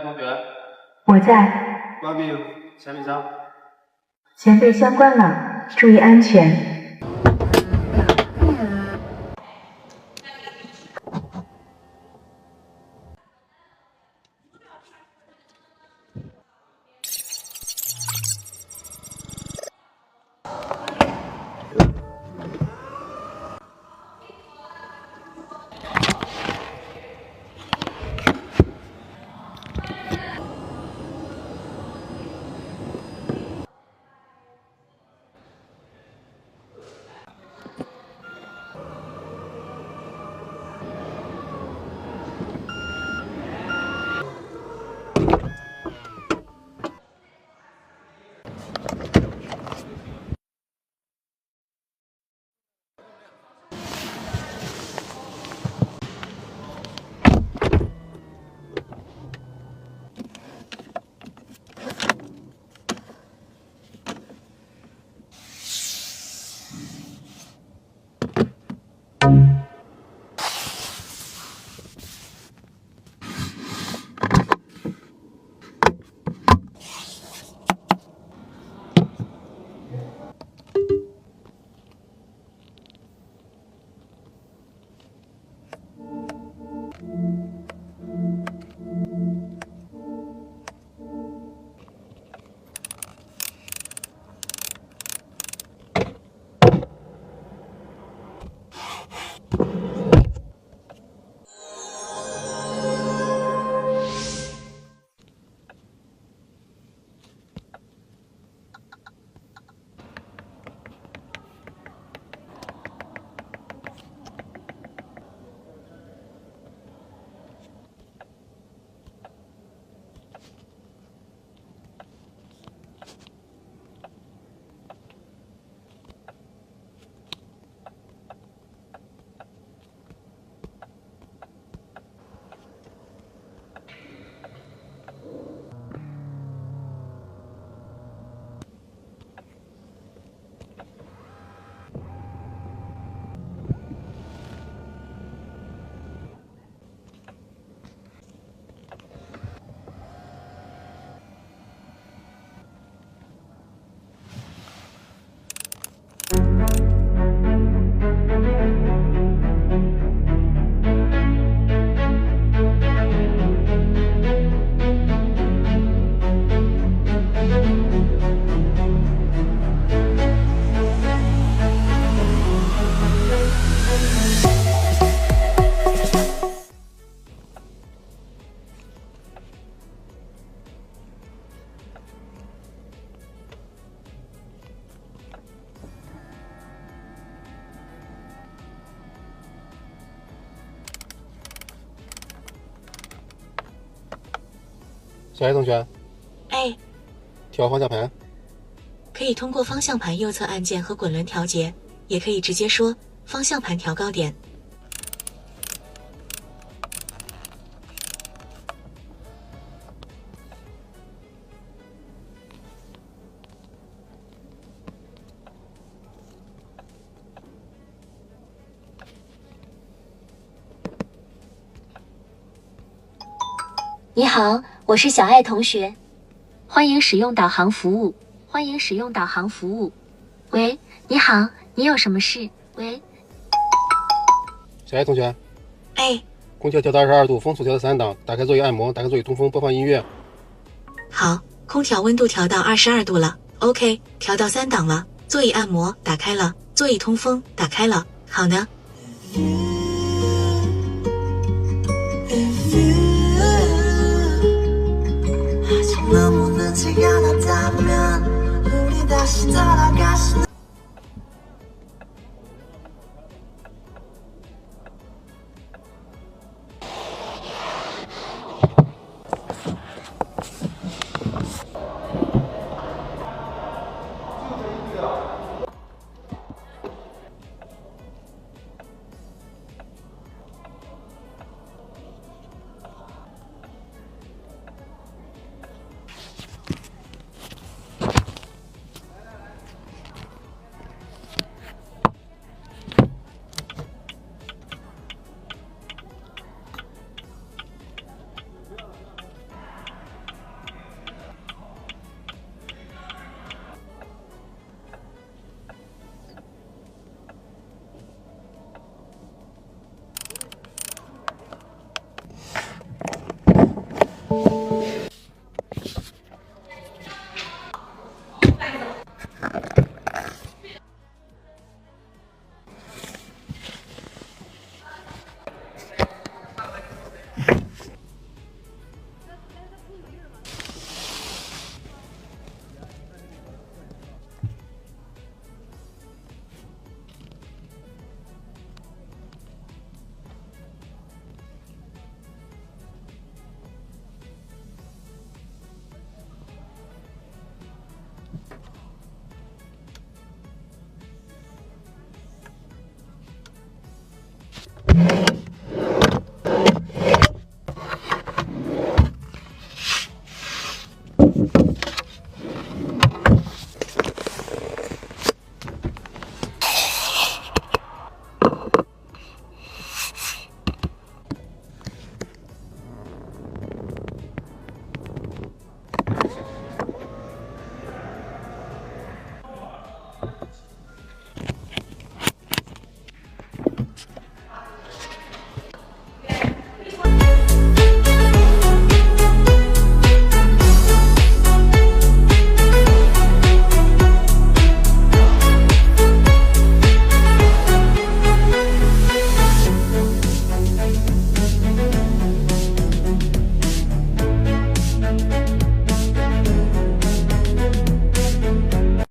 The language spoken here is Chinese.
同学，我在。报名前面上。前辈相关了，注意安全。小艾同学，哎，调方向盘。可以通过方向盘右侧按键和滚轮调节，也可以直接说方向盘调高点。你好，我是小爱同学，欢迎使用导航服务，欢迎使用导航服务。喂，你好，你有什么事？喂，小艾同学，哎，空调调到22度，风速调到3档，打开座椅按摩，打开座椅通风，播放音乐。好，空调温度调到22度了 ，OK， 调到3档了，座椅按摩打开了，座椅通风打开了，好呢。